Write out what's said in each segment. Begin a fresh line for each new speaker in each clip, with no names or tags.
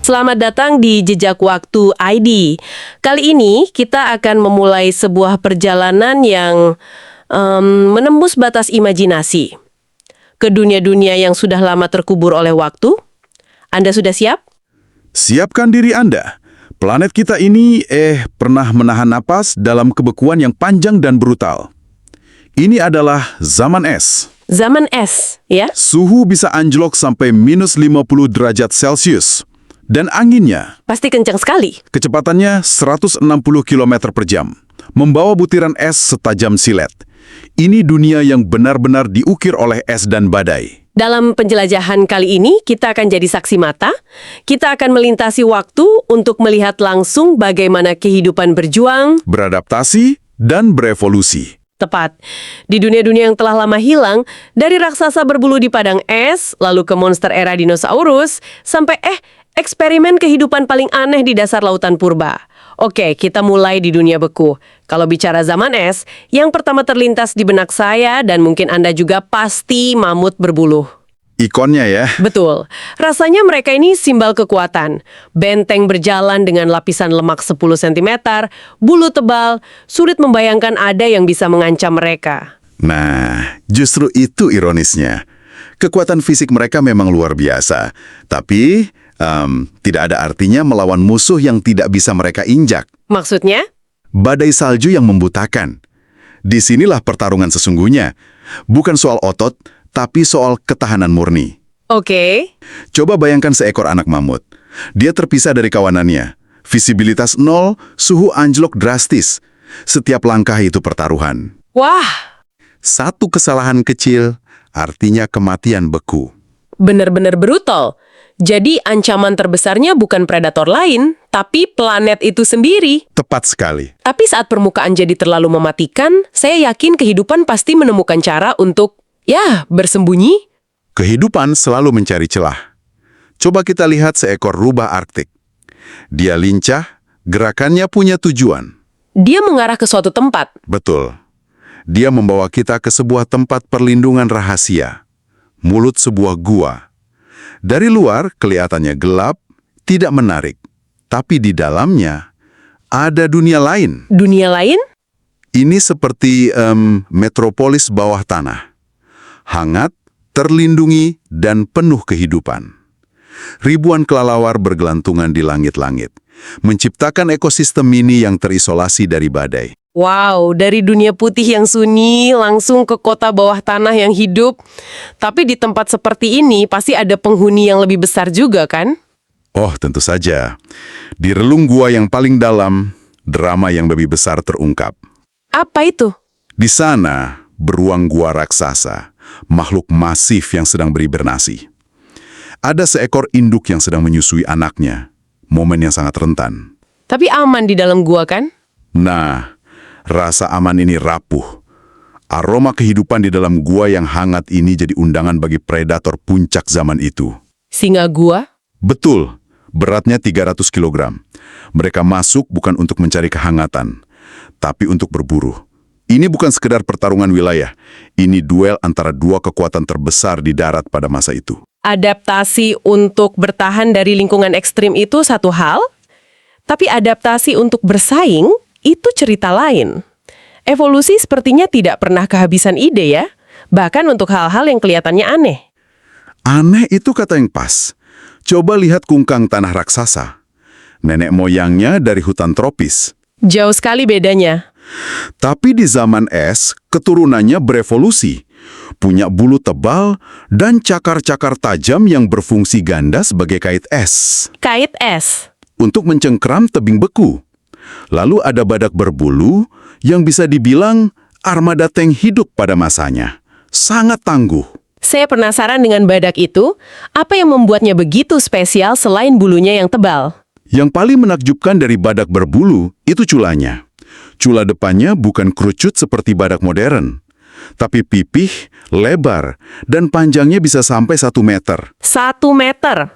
Selamat datang di Jejak Waktu ID. Kali ini kita akan memulai sebuah perjalanan yang menembus batas imajinasi. Ke dunia-dunia yang sudah lama terkubur oleh waktu. Anda sudah siap?
Siapkan diri Anda. Planet kita ini pernah menahan napas dalam kebekuan yang panjang dan brutal. Ini adalah zaman es.
Zaman es, ya?
Suhu bisa anjlok sampai minus 50 derajat Celcius. Dan anginnya,
Pasti kencang sekali.
kecepatannya 160 km per jam. Membawa butiran es setajam silet. Ini dunia yang benar-benar diukir oleh es dan badai.
Dalam penjelajahan kali ini, kita akan jadi saksi mata. Kita akan melintasi waktu untuk melihat langsung bagaimana kehidupan berjuang.
Beradaptasi dan berevolusi.
Tepat. Di dunia-dunia yang telah lama hilang, dari raksasa berbulu di padang es, lalu ke monster era dinosaurus, sampai eksperimen kehidupan paling aneh di dasar lautan purba. Oke, kita mulai di dunia beku. Kalau bicara zaman es, yang pertama terlintas di benak saya dan mungkin Anda juga pasti mamut berbulu.
Ikonnya ya.
Betul. Rasanya mereka ini simbol kekuatan. Benteng berjalan dengan lapisan lemak 10 cm, bulu tebal, sulit membayangkan ada yang bisa mengancam mereka.
Nah, justru itu ironisnya. Kekuatan fisik mereka memang luar biasa, tapi tidak ada artinya melawan musuh yang tidak bisa mereka injak.
Maksudnya?
Badai salju yang membutakan. Disinilah pertarungan sesungguhnya. Bukan soal otot, tapi soal ketahanan murni.
Oke.
Coba bayangkan seekor anak mamut. Dia terpisah dari kawanannya. Visibilitas nol, suhu anjlok drastis. Setiap langkah itu pertaruhan.
Wah,
Satu kesalahan kecil, artinya kematian beku.
benar-benar brutal. Jadi ancaman terbesarnya bukan predator lain, tapi planet itu sendiri.
Tepat sekali.
Tapi saat permukaan jadi terlalu mematikan, saya yakin kehidupan pasti menemukan cara untuk, bersembunyi.
Kehidupan selalu mencari celah. Coba kita lihat seekor rubah Arktik. Dia lincah, gerakannya punya tujuan.
Dia mengarah ke suatu tempat.
Betul. Dia membawa kita ke sebuah tempat perlindungan rahasia. Mulut sebuah gua. Dari luar kelihatannya gelap, tidak menarik. Tapi di dalamnya ada dunia lain.
Dunia lain?
Ini seperti metropolis bawah tanah. Hangat, terlindungi, dan penuh kehidupan. Ribuan kelelawar bergelantungan di langit-langit, menciptakan ekosistem mini yang terisolasi dari badai.
Wow, dari dunia putih yang sunyi langsung ke kota bawah tanah yang hidup. Tapi di tempat seperti ini pasti ada penghuni yang lebih besar juga, kan?
Oh, tentu saja. Di relung gua yang paling dalam, drama yang lebih besar terungkap.
Apa itu?
Di sana, beruang gua raksasa, makhluk masif yang sedang berhibernasi. Ada seekor induk yang sedang menyusui anaknya, momen yang sangat rentan.
Tapi aman di dalam gua, kan?
Nah, rasa aman ini rapuh. Aroma kehidupan di dalam gua yang hangat ini jadi undangan bagi predator puncak zaman itu.
Singa gua?
Betul, beratnya 300 kg. Mereka masuk bukan untuk mencari kehangatan, tapi untuk berburu. Ini bukan sekedar pertarungan wilayah, ini duel antara dua kekuatan terbesar di darat pada masa itu.
Adaptasi untuk bertahan dari lingkungan ekstrim itu satu hal, tapi adaptasi untuk bersaing itu cerita lain. Evolusi sepertinya tidak pernah kehabisan ide ya, bahkan untuk hal-hal yang kelihatannya aneh.
Aneh itu kata yang pas. Coba lihat kungkang tanah raksasa. Nenek moyangnya dari hutan tropis.
Jauh sekali bedanya.
Tapi di zaman es, keturunannya berevolusi. Punya bulu tebal dan cakar-cakar tajam yang berfungsi ganda sebagai kait es.
Kait es.
Untuk mencengkram tebing beku. Lalu ada badak berbulu yang bisa dibilang armada tank hidup pada masanya. Sangat tangguh.
Saya penasaran dengan badak itu, apa yang membuatnya begitu spesial selain bulunya yang tebal?
Yang paling menakjubkan dari badak berbulu itu culanya. Cula depannya bukan kerucut seperti badak modern, tapi pipih, lebar, dan panjangnya bisa sampai 1 meter.
1 meter?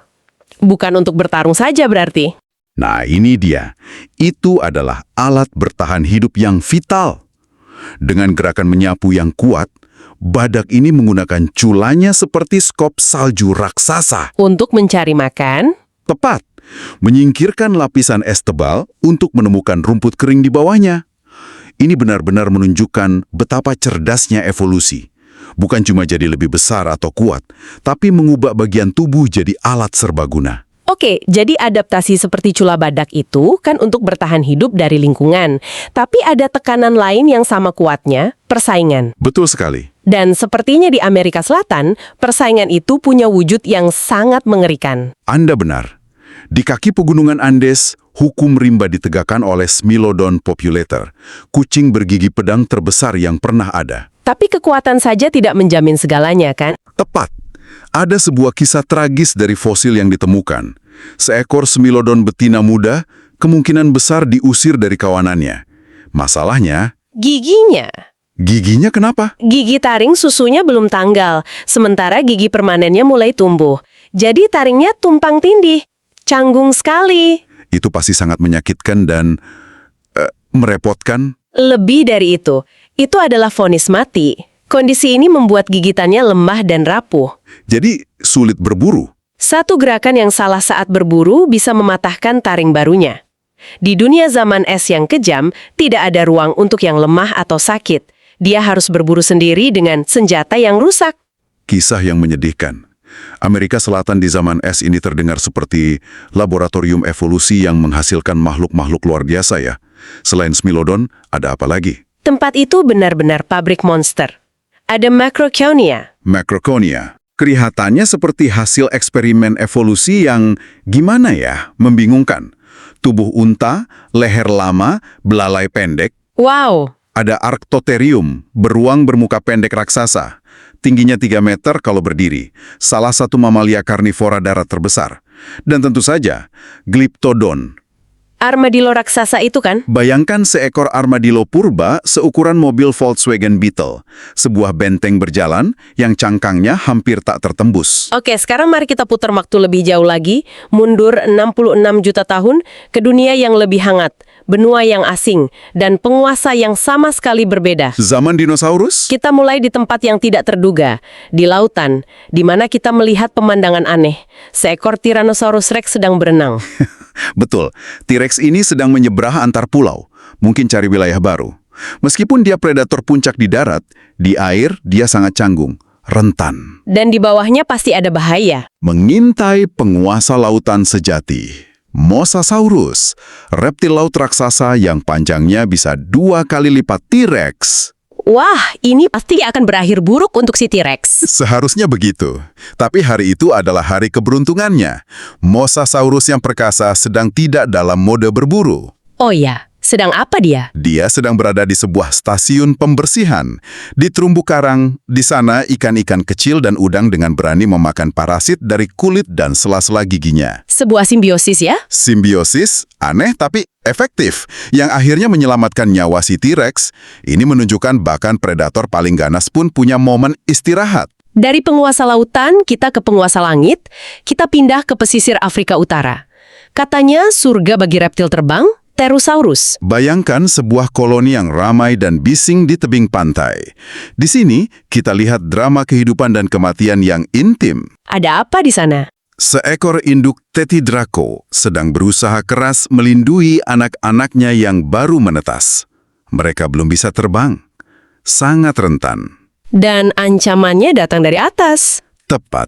Bukan untuk bertarung saja berarti?
Nah, ini dia. Itu adalah alat bertahan hidup yang vital. Dengan gerakan menyapu yang kuat, badak ini menggunakan culanya seperti skop salju raksasa.
Untuk mencari makan?
Tepat. menyingkirkan lapisan es tebal untuk menemukan rumput kering di bawahnya. Ini benar-benar menunjukkan betapa cerdasnya evolusi. Bukan cuma jadi lebih besar atau kuat, tapi mengubah bagian tubuh jadi alat serbaguna.
Oke, jadi adaptasi seperti cula badak itu kan untuk bertahan hidup dari lingkungan. Tapi ada tekanan lain yang sama kuatnya, persaingan.
Betul sekali.
Dan sepertinya di Amerika Selatan, persaingan itu punya wujud yang sangat mengerikan.
Anda benar. Di kaki pegunungan Andes, hukum rimba ditegakkan oleh Smilodon populator, kucing bergigi pedang terbesar yang pernah ada.
Tapi kekuatan saja tidak menjamin segalanya, kan?
Tepat. Ada sebuah kisah tragis dari fosil yang ditemukan. Seekor Smilodon betina muda kemungkinan besar diusir dari kawanannya. Masalahnya,
Giginya.
giginya kenapa?
Gigi taring susunya belum tanggal, sementara gigi permanennya mulai tumbuh. Jadi taringnya tumpang tindih. Canggung sekali.
Itu pasti sangat menyakitkan dan merepotkan.
Lebih dari itu adalah vonis mati. Kondisi ini membuat gigitannya lemah dan rapuh.
Jadi sulit berburu.
Satu gerakan yang salah saat berburu bisa mematahkan taring barunya. Di dunia zaman es yang kejam, tidak ada ruang untuk yang lemah atau sakit. Dia harus berburu sendiri dengan senjata yang rusak.
Kisah yang menyedihkan. Amerika Selatan di zaman es ini terdengar seperti laboratorium evolusi yang menghasilkan makhluk-makhluk luar biasa ya. Selain Smilodon, ada apa lagi?
Tempat itu benar-benar pabrik monster. Ada Macroconia.
Macroconia. Kelihatannya seperti hasil eksperimen evolusi yang gimana ya, membingungkan. Tubuh unta, leher lama, belalai pendek.
Wow,
Ada Arctotherium, beruang bermuka pendek raksasa. Tingginya 3 meter kalau berdiri. Salah satu mamalia karnivora darat terbesar. Dan tentu saja, Glyptodon.
armadillo raksasa itu kan?
Bayangkan seekor armadillo purba seukuran mobil Volkswagen Beetle. Sebuah benteng berjalan yang cangkangnya hampir tak tertembus.
Oke, sekarang mari kita putar waktu lebih jauh lagi, mundur 66 juta tahun ke dunia yang lebih hangat, benua yang asing, dan penguasa yang sama sekali berbeda.
Zaman dinosaurus?
Kita mulai di tempat yang tidak terduga, di lautan, di mana kita melihat pemandangan aneh. Seekor Tyrannosaurus Rex sedang berenang.
Betul, T-Rex ini sedang menyeberang antar pulau, mungkin cari wilayah baru. Meskipun dia predator puncak di darat, di air dia sangat canggung, rentan.
Dan di bawahnya pasti ada bahaya.
Mengintai penguasa lautan sejati. Mosasaurus, reptil laut raksasa yang panjangnya bisa 2 kali lipat T-Rex.
Wah, ini pasti akan berakhir buruk untuk si T-Rex.
Seharusnya begitu. Tapi hari itu adalah hari keberuntungannya. Mosasaurus yang perkasa sedang tidak dalam mode berburu.
Oh ya, sedang apa dia?
Dia sedang berada di sebuah stasiun pembersihan. Di terumbu karang, di sana ikan-ikan kecil dan udang dengan berani memakan parasit dari kulit dan sela-sela giginya.
Sebuah simbiosis ya?
Simbiosis, aneh tapi efektif, yang akhirnya menyelamatkan nyawa si T-Rex. Ini menunjukkan bahkan predator paling ganas pun punya momen istirahat.
Dari penguasa lautan, kita ke penguasa langit, kita pindah ke pesisir Afrika Utara. Katanya surga bagi reptil terbang, Pterosaurus.
Bayangkan sebuah koloni yang ramai dan bising di tebing pantai. Di sini, kita lihat drama kehidupan dan kematian yang intim.
Ada apa di sana?
Seekor induk Tetidraco sedang berusaha keras melindungi anak-anaknya yang baru menetas. Mereka belum bisa terbang. Sangat rentan.
Dan ancamannya datang dari atas.
Tepat.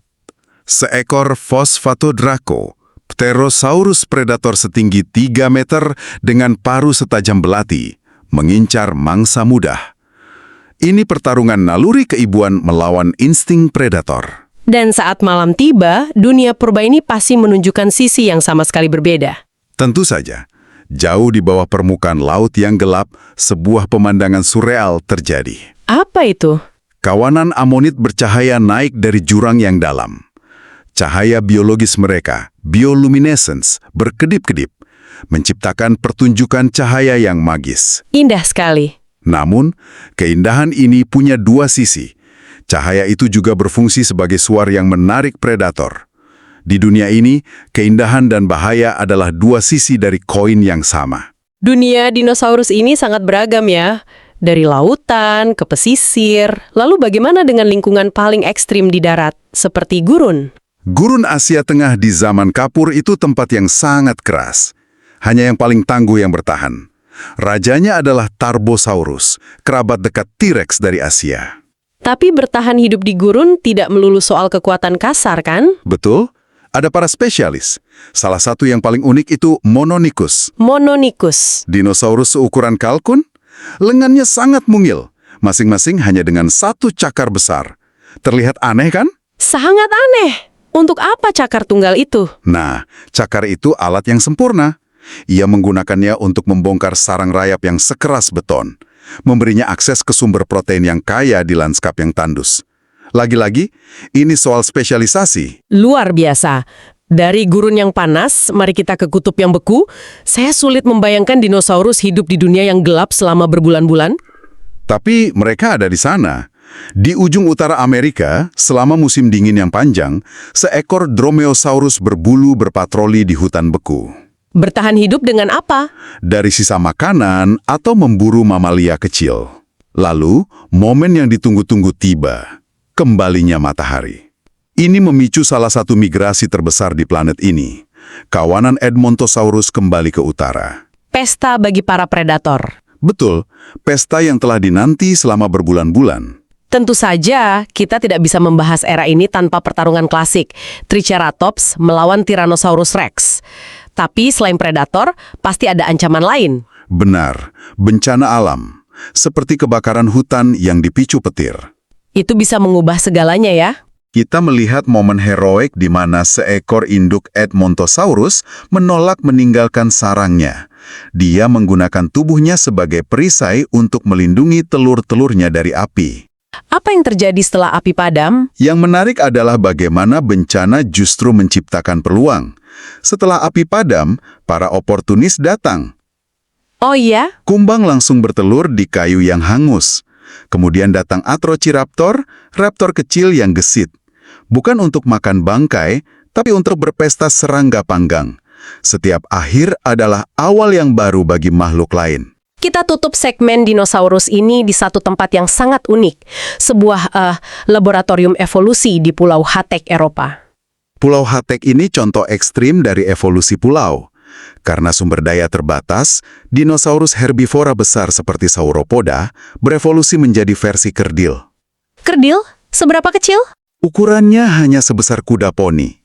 Seekor Phosphatodraco, Pterosaurus predator setinggi 3 meter dengan paruh setajam belati, mengincar mangsa muda. Ini pertarungan naluri keibuan melawan insting predator.
Dan saat malam tiba, dunia purba ini pasti menunjukkan sisi yang sama sekali berbeda.
Tentu saja, jauh di bawah permukaan laut yang gelap, sebuah pemandangan surreal terjadi.
Apa itu?
Kawanan amonit bercahaya naik dari jurang yang dalam. Cahaya biologis mereka, bioluminescence, berkedip-kedip, menciptakan pertunjukan cahaya yang magis.
Indah sekali.
Namun, keindahan ini punya 2 sisi. Cahaya itu juga berfungsi sebagai suar yang menarik predator. Di dunia ini, keindahan dan bahaya adalah 2 sisi dari koin yang sama.
Dunia dinosaurus ini sangat beragam ya. Dari lautan ke pesisir. Lalu bagaimana dengan lingkungan paling ekstrim di darat, seperti gurun?
Gurun Asia Tengah di zaman Kapur itu tempat yang sangat keras. Hanya yang paling tangguh yang bertahan. Rajanya adalah Tarbosaurus, kerabat dekat T-Rex dari Asia.
Tapi bertahan hidup di gurun tidak melulu soal kekuatan kasar, kan?
Betul, ada para spesialis. Salah satu yang paling unik itu Mononychus.
Mononychus.
Dinosaurus seukuran kalkun, lengannya sangat mungil, masing-masing hanya dengan satu cakar besar. Terlihat aneh kan?
Sangat aneh. Untuk apa cakar tunggal itu?
Nah, cakar itu alat yang sempurna. Ia menggunakannya untuk membongkar sarang rayap yang sekeras beton, memberinya akses ke sumber protein yang kaya di lanskap yang tandus. Lagi-lagi, ini soal spesialisasi.
Luar biasa. Dari gurun yang panas, mari kita ke kutub yang beku. Saya sulit membayangkan dinosaurus hidup di dunia yang gelap selama berbulan-bulan.
Tapi mereka ada di sana. Di ujung utara Amerika, selama musim dingin yang panjang, seekor Dromaeosaurus berbulu berpatroli di hutan beku.
Bertahan hidup dengan apa?
Dari sisa makanan atau memburu mamalia kecil. Lalu, momen yang ditunggu-tunggu tiba. Kembalinya matahari. Ini memicu salah satu migrasi terbesar di planet ini. Kawanan Edmontosaurus kembali ke utara.
Pesta bagi para predator.
Betul, pesta yang telah dinanti selama berbulan-bulan.
Tentu saja, kita tidak bisa membahas era ini tanpa pertarungan klasik. Triceratops melawan Tyrannosaurus Rex. Tapi selain predator, pasti ada ancaman lain.
Benar, bencana alam. Seperti kebakaran hutan yang dipicu petir.
Itu bisa mengubah segalanya ya.
Kita melihat momen heroik di mana seekor induk Edmontosaurus menolak meninggalkan sarangnya. Dia menggunakan tubuhnya sebagai perisai untuk melindungi telur-telurnya dari api.
Apa yang terjadi setelah api padam?
Yang menarik adalah bagaimana bencana justru menciptakan peluang. Setelah api padam, para oportunis datang.
Oh iya?
Kumbang langsung bertelur di kayu yang hangus. Kemudian datang Atrociraptor, raptor kecil yang gesit. Bukan untuk makan bangkai, tapi untuk berpesta serangga panggang. Setiap akhir adalah awal yang baru bagi makhluk lain.
Kita tutup segmen dinosaurus ini di satu tempat yang sangat unik. Sebuah laboratorium evolusi di Pulau Hatek, Eropa.
Pulau Hatek ini contoh ekstrim dari evolusi pulau. Karena sumber daya terbatas, dinosaurus herbivora besar seperti Sauropoda berevolusi menjadi versi kerdil.
Kerdil? Seberapa kecil?
Ukurannya hanya sebesar kuda poni.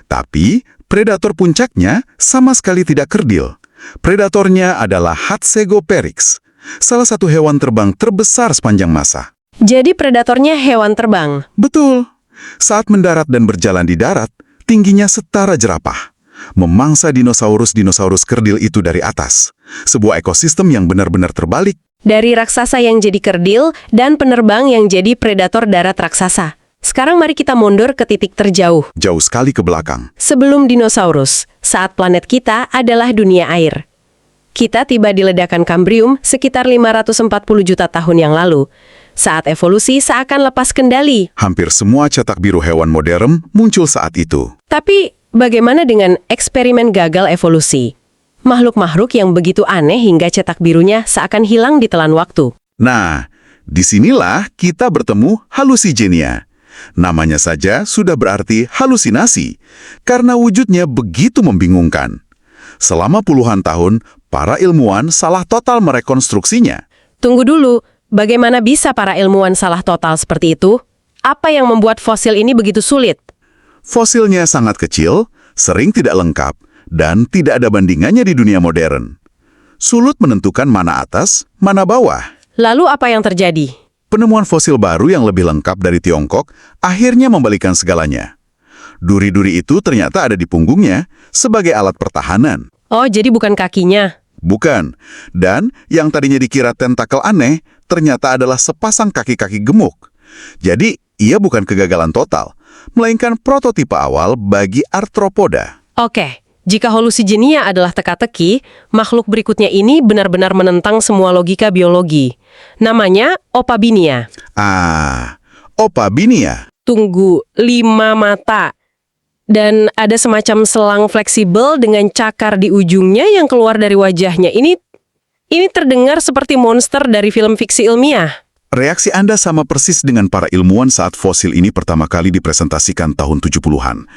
Tapi, predator puncaknya sama sekali tidak kerdil. Predatornya adalah Hatsegopteryx, salah satu hewan terbang terbesar sepanjang masa.
Jadi predatornya hewan terbang?
Betul. Saat mendarat dan berjalan di darat, tingginya setara jerapah. Memangsa dinosaurus-dinosaurus kerdil itu dari atas. Sebuah ekosistem yang benar-benar terbalik.
Dari raksasa yang jadi kerdil dan penerbang yang jadi predator darat raksasa. Sekarang mari kita mundur ke titik terjauh.
Jauh sekali ke belakang.
Sebelum dinosaurus, saat planet kita adalah dunia air. Kita tiba di ledakan Kambrium sekitar 540 juta tahun yang lalu. Saat evolusi seakan lepas kendali.
Hampir semua cetak biru hewan modern muncul saat itu.
Tapi, bagaimana dengan eksperimen gagal evolusi? Makhluk-makhluk yang begitu aneh hingga cetak birunya seakan hilang di telan waktu.
Nah, disinilah kita bertemu halusigenia. Namanya saja sudah berarti halusinasi, karena wujudnya begitu membingungkan. Selama puluhan tahun, para ilmuwan salah total merekonstruksinya.
Tunggu dulu, bagaimana bisa para ilmuwan salah total seperti itu? Apa yang membuat fosil ini begitu sulit?
Fosilnya sangat kecil, sering tidak lengkap, dan tidak ada bandingannya di dunia modern. Sulit menentukan mana atas, mana bawah.
Lalu apa yang terjadi?
Penemuan fosil baru yang lebih lengkap dari Tiongkok akhirnya membalikan segalanya. Duri-duri itu ternyata ada di punggungnya sebagai alat pertahanan.
Oh, jadi bukan kakinya.
Bukan. Dan yang tadinya dikira tentakel aneh, ternyata adalah sepasang kaki-kaki gemuk. Jadi, ia bukan kegagalan total, melainkan prototipe awal bagi arthropoda.
Oke, jika halusigenia adalah teka-teki, makhluk berikutnya ini benar-benar menentang semua logika biologi. Namanya Opabinia.
Opabinia.
Tunggu, 5 mata. Dan ada semacam selang fleksibel dengan cakar di ujungnya yang keluar dari wajahnya. Ini terdengar seperti monster dari film fiksi ilmiah.
Reaksi Anda sama persis dengan para ilmuwan saat fosil ini pertama kali dipresentasikan tahun 70-an.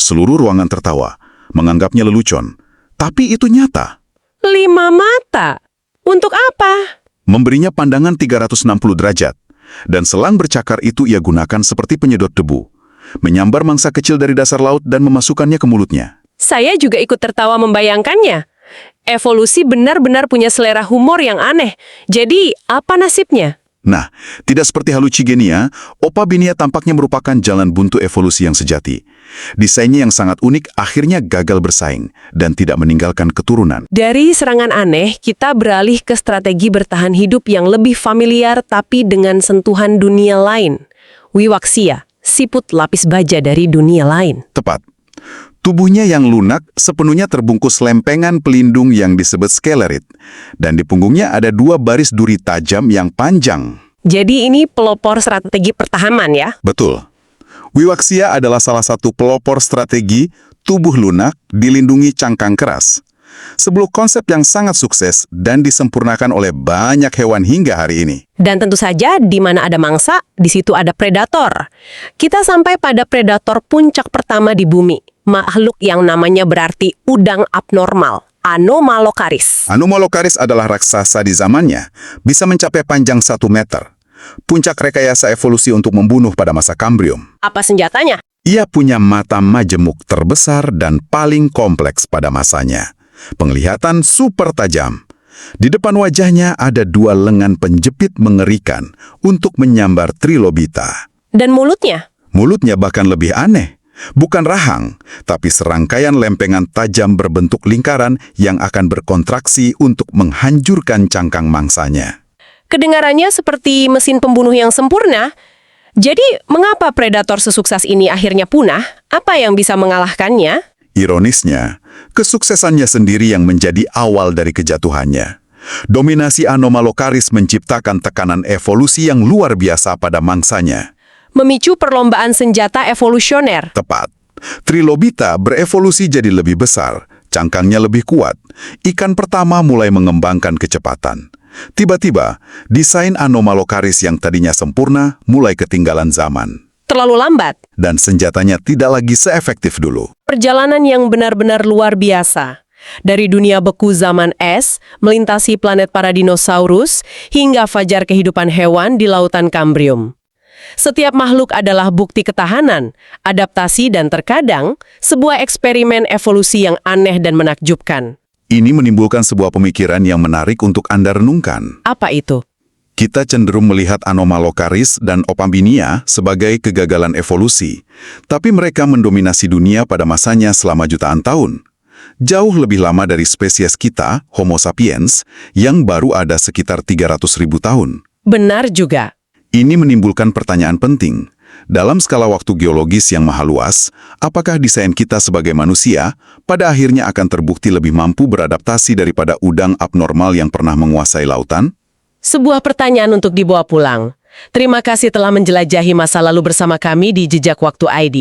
Seluruh ruangan tertawa, menganggapnya lelucon. Tapi itu nyata.
5 mata? Untuk apa?
Memberinya pandangan 360 derajat. Dan selang bercakar itu ia gunakan seperti penyedot debu. Menyambar mangsa kecil dari dasar laut dan memasukkannya ke mulutnya.
Saya juga ikut tertawa membayangkannya. Evolusi benar-benar punya selera humor yang aneh. Jadi, apa nasibnya?
Nah, tidak seperti Halucigenia, Opabinia tampaknya merupakan jalan buntu evolusi yang sejati. Desainnya yang sangat unik akhirnya gagal bersaing dan tidak meninggalkan keturunan.
Dari serangan aneh, kita beralih ke strategi bertahan hidup yang lebih familiar tapi dengan sentuhan dunia lain. Wiwaxia, siput lapis baja dari dunia lain.
Tepat. Tubuhnya yang lunak sepenuhnya terbungkus lempengan pelindung yang disebut scelerid. Dan di punggungnya ada 2 baris duri tajam yang panjang.
Jadi ini pelopor strategi pertahanan ya?
Betul. Wiwaxia adalah salah satu pelopor strategi tubuh lunak dilindungi cangkang keras. Sebuah konsep yang sangat sukses dan disempurnakan oleh banyak hewan hingga hari ini.
Dan tentu saja di mana ada mangsa, di situ ada predator. Kita sampai pada predator puncak pertama di bumi. Makhluk yang namanya berarti udang abnormal, Anomalocaris.
Anomalocaris adalah raksasa di zamannya, bisa mencapai panjang 1 meter. Puncak rekayasa evolusi untuk membunuh pada masa Kambrium.
Apa senjatanya?
Ia punya mata majemuk terbesar dan paling kompleks pada masanya. Penglihatan super tajam. Di depan wajahnya ada 2 lengan penjepit mengerikan untuk menyambar trilobita.
Dan mulutnya?
Mulutnya bahkan lebih aneh. Bukan rahang, tapi serangkaian lempengan tajam berbentuk lingkaran yang akan berkontraksi untuk menghancurkan cangkang mangsanya.
Kedengarannya seperti mesin pembunuh yang sempurna. Jadi, mengapa predator sesukses ini akhirnya punah? Apa yang bisa mengalahkannya?
Ironisnya, kesuksesannya sendiri yang menjadi awal dari kejatuhannya. Dominasi Anomalocaris menciptakan tekanan evolusi yang luar biasa pada mangsanya.
Memicu perlombaan senjata evolusioner.
Tepat. Trilobita berevolusi jadi lebih besar, cangkangnya lebih kuat. Ikan pertama mulai mengembangkan kecepatan. Tiba-tiba, desain Anomalocaris yang tadinya sempurna mulai ketinggalan zaman.
Terlalu lambat.
Dan senjatanya tidak lagi seefektif dulu.
Perjalanan yang benar-benar luar biasa. Dari dunia beku zaman es, melintasi planet para dinosaurus, hingga fajar kehidupan hewan di lautan Kambrium. Setiap makhluk adalah bukti ketahanan, adaptasi, dan terkadang sebuah eksperimen evolusi yang aneh dan menakjubkan.
Ini menimbulkan sebuah pemikiran yang menarik untuk Anda renungkan.
Apa itu?
Kita cenderung melihat Anomalocaris dan Opabinia sebagai kegagalan evolusi, tapi mereka mendominasi dunia pada masanya selama jutaan tahun. Jauh lebih lama dari spesies kita, Homo sapiens, yang baru ada sekitar 300.000 tahun.
Benar juga.
Ini menimbulkan pertanyaan penting. Dalam skala waktu geologis yang maha luas, apakah desain kita sebagai manusia pada akhirnya akan terbukti lebih mampu beradaptasi daripada udang abnormal yang pernah menguasai lautan?
Sebuah pertanyaan untuk dibawa pulang. Terima kasih telah menjelajahi masa lalu bersama kami di Jejak Waktu ID.